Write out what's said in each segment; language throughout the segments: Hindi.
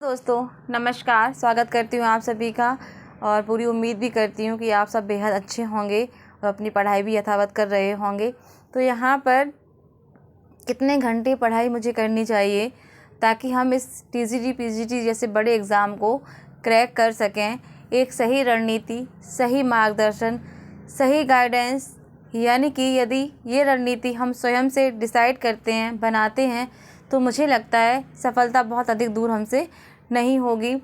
दोस्तों नमस्कार, स्वागत करती हूँ आप सभी का और पूरी उम्मीद भी करती हूँ कि आप सब बेहद अच्छे होंगे और अपनी पढ़ाई भी यथावत कर रहे होंगे। तो यहाँ पर कितने घंटे पढ़ाई मुझे करनी चाहिए ताकि हम इस टीजीटी पीजीटी जैसे बड़े एग्ज़ाम को क्रैक कर सकें। एक सही रणनीति, सही मार्गदर्शन, सही गाइडेंस, यानी कि यदि ये रणनीति हम स्वयं से डिसाइड करते हैं, बनाते हैं, तो मुझे लगता है सफलता बहुत अधिक दूर हमसे नहीं होगी।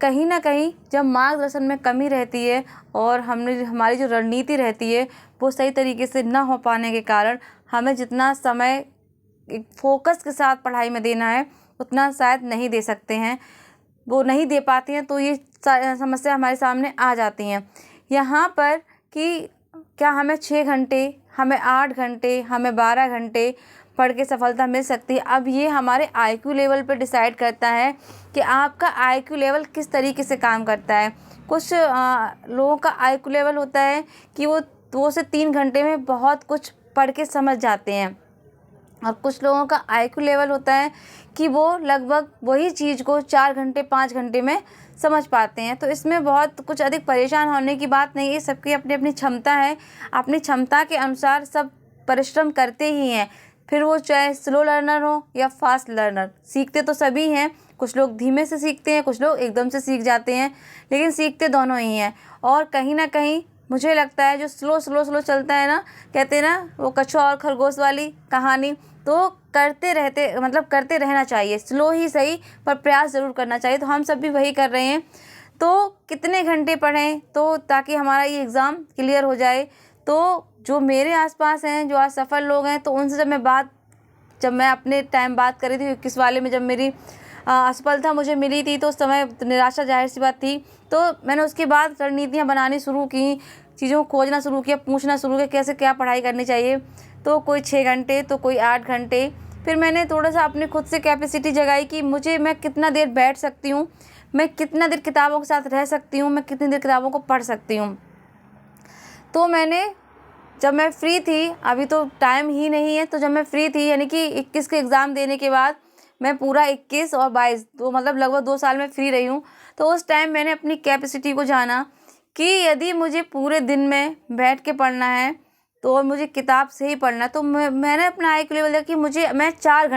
कहीं ना कहीं जब मार्गदर्शन में कमी रहती है और हमारी जो रणनीति रहती है वो सही तरीके से ना हो पाने के कारण हमें जितना समय एक फोकस के साथ पढ़ाई में देना है उतना शायद नहीं दे सकते हैं, वो नहीं दे पाते हैं। तो ये समस्या हमारे सामने आ जाती हैं यहाँ पर कि क्या हमें 6 घंटे, हमें 8 घंटे, हमें 12 घंटे पढ़ के सफलता मिल सकती है। अब ये हमारे आईक्यू लेवल पे डिसाइड करता है कि आपका आईक्यू लेवल किस तरीके से काम करता है। कुछ लोगों का आईक्यू लेवल होता है कि वो 2 से 3 घंटे में बहुत कुछ पढ़ के समझ जाते हैं और कुछ लोगों का आईक्यू लेवल होता है कि वो लगभग वही चीज़ को 4 घंटे 5 घंटे में समझ पाते हैं। तो इसमें बहुत कुछ अधिक परेशान होने की बात नहीं है, सबकी अपनी अपनी क्षमता है। अपनी क्षमता के अनुसार सब परिश्रम करते ही हैं, फिर वो चाहे स्लो लर्नर हो या फास्ट लर्नर, सीखते तो सभी हैं। कुछ लोग धीमे से सीखते हैं, कुछ लोग एकदम से सीख जाते हैं, लेकिन सीखते दोनों ही हैं। और कहीं ना कहीं मुझे लगता है जो स्लो चलता है ना, कहते हैं ना वो कछुआ और खरगोश वाली कहानी, तो करते रहना चाहिए। स्लो ही सही पर प्रयास ज़रूर करना चाहिए। तो हम सब भी वही कर रहे हैं। तो कितने घंटे पढ़ें तो ताकि हमारा ये एग्ज़ाम क्लियर हो जाए। तो जो मेरे आसपास हैं, जो आज सफल लोग हैं, तो उनसे जब मैं अपने टाइम बात कर रही थी 21 वाले में, जब मेरी असफलता मुझे मिली थी तो उस समय निराशा जाहिर सी बात थी। तो मैंने उसके बाद रणनीतियाँ बनानी शुरू की, चीज़ों को खोजना शुरू किया, पूछना शुरू किया कैसे क्या पढ़ाई करनी चाहिए। तो कोई 6 घंटे तो कोई 8 घंटे। फिर मैंने थोड़ा सा अपनी खुद से कैपेसिटी जगाई कि मैं कितना देर बैठ सकती हूँ, मैं कितना देर किताबों के साथ रह सकती हूँ, मैं कितनी देर किताबों को पढ़ सकती हूँ। तो जब मैं फ्री थी, अभी तो टाइम ही नहीं है, तो जब मैं फ्री थी यानी कि 21 के एग्ज़ाम देने के बाद मैं पूरा 21 और 22 तो मतलब लगभग 2 साल में फ्री रही हूँ। तो उस टाइम मैंने अपनी कैपेसिटी को जाना कि यदि मुझे पूरे दिन में बैठ के पढ़ना है तो और मुझे किताब से ही पढ़ना, तो मैंने अपना आईक्यू लेवल दिया कि मैं 4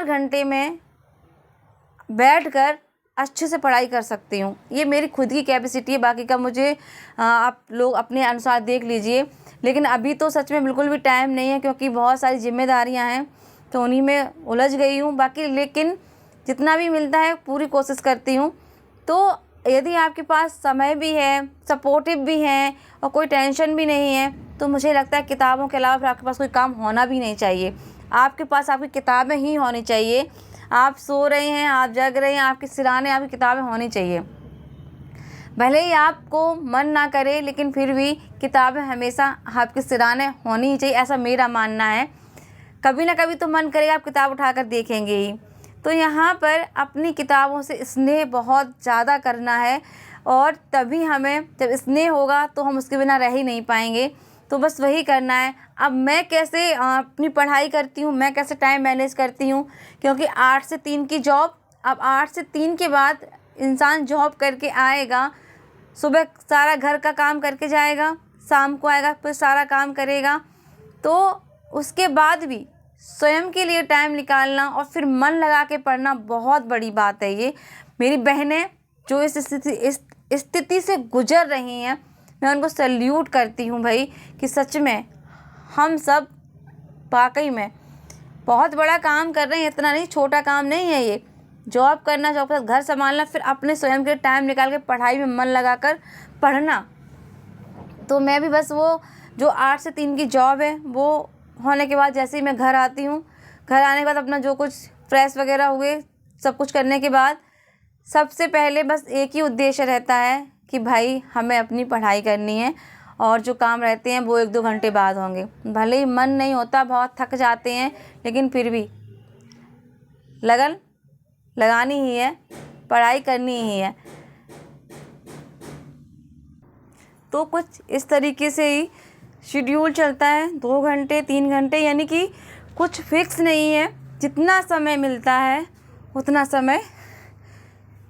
घंटे में बैठकर अच्छे से पढ़ाई कर सकती हूँ। ये मेरी खुद की कैपेसिटी है, बाकी का मुझे आप लोग अपने अनुसार देख लीजिए। लेकिन अभी तो सच में बिल्कुल भी टाइम नहीं है क्योंकि बहुत सारी जिम्मेदारियाँ हैं, तो उन्हीं में उलझ गई हूँ। बाकी लेकिन जितना भी मिलता है पूरी कोशिश करती हूँ। तो यदि आपके पास समय भी है, सपोर्टिव भी हैं और कोई टेंशन भी नहीं है, तो मुझे लगता है किताबों के अलावा फिर आपके पास कोई काम होना भी नहीं चाहिए। आपके पास आपकी किताबें ही होनी चाहिए। आप सो रहे हैं, आप जग रहे हैं, आपके सिरहाने आपकी किताबें होनी चाहिए। भले ही आपको मन ना करे, लेकिन फिर भी किताबें हमेशा आपके सिरहाने होनी ही चाहिए, ऐसा मेरा मानना है। कभी ना कभी तो मन करेगा आप किताब उठाकर देखेंगे ही। तो यहाँ पर अपनी किताबों से स्नेह बहुत ज़्यादा करना है और तभी हमें, जब स्नेह होगा तो हम उसके बिना रह ही नहीं पाएंगे। तो बस वही करना है। अब मैं कैसे अपनी पढ़ाई करती हूँ, मैं कैसे टाइम मैनेज करती हूँ, क्योंकि 8 से 3 की जॉब, अब 8 से 3 के बाद इंसान जॉब करके आएगा, सुबह सारा घर का काम करके जाएगा, शाम को आएगा फिर सारा काम करेगा। तो उसके बाद भी स्वयं के लिए टाइम निकालना और फिर मन लगा के पढ़ना बहुत बड़ी बात है। ये मेरी बहनें जो इस स्थिति से गुजर रही हैं, मैं उनको सैल्यूट करती हूँ भाई, कि सच में हम सब वाकई में बहुत बड़ा काम कर रहे हैं। इतना नहीं, छोटा काम नहीं है ये। जॉब करना, जॉब के साथ घर संभालना, फिर अपने स्वयं के टाइम निकाल के पढ़ाई में मन लगा कर पढ़ना। तो मैं भी बस वो जो 8 से 3 की जॉब है वो होने के बाद जैसे ही मैं घर आती हूँ, घर आने के बाद अपना जो कुछ फ्रेश वगैरह हुए, सब कुछ करने के बाद सबसे पहले बस एक ही उद्देश्य रहता है कि भाई हमें अपनी पढ़ाई करनी है और जो काम रहते हैं वो 1-2 घंटे बाद होंगे। भले ही मन नहीं होता, बहुत थक जाते हैं, लेकिन फिर भी लगन लगानी ही है, पढ़ाई करनी ही है। तो कुछ इस तरीके से ही शेड्यूल चलता है, 2 घंटे 3 घंटे, यानी कि कुछ फिक्स नहीं है। जितना समय मिलता है उतना समय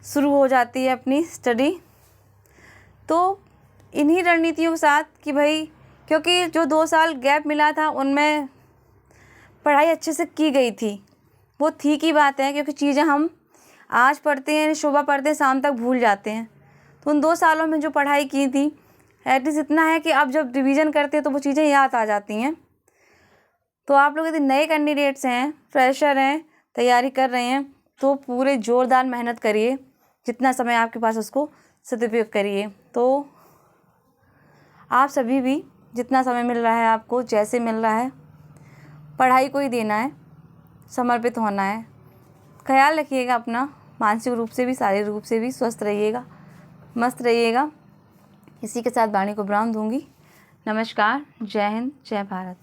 शुरू हो जाती है अपनी स्टडी। तो इन्हीं रणनीतियों के साथ कि भाई, क्योंकि जो 2 साल गैप मिला था उनमें पढ़ाई अच्छे से की गई थी, वो ठीक ही बात है, क्योंकि चीज़ें हम आज पढ़ते हैं, सुबह पढ़ते हैं, शाम तक भूल जाते हैं। तो उन 2 सालों में जो पढ़ाई की थी एटलीस्ट इतना है कि अब जब रिवीजन करते हैं तो वो चीज़ें याद आ जाती हैं। तो आप लोग यदि नए कैंडिडेट्स हैं, फ्रेशर हैं, तैयारी कर रहे हैं, तो पूरे ज़ोरदार मेहनत करिए, जितना समय आपके पास उसको सदुपयोग करिए। तो आप सभी भी जितना समय मिल रहा है आपको, जैसे मिल रहा है, पढ़ाई को ही देना है, समर्पित होना है। ख्याल रखिएगा अपना, मानसिक रूप से भी शारीरिक रूप से भी स्वस्थ रहिएगा, मस्त रहिएगा। इसी के साथ वाणी को विराम दूंगी। नमस्कार, जय हिंद, जय भारत।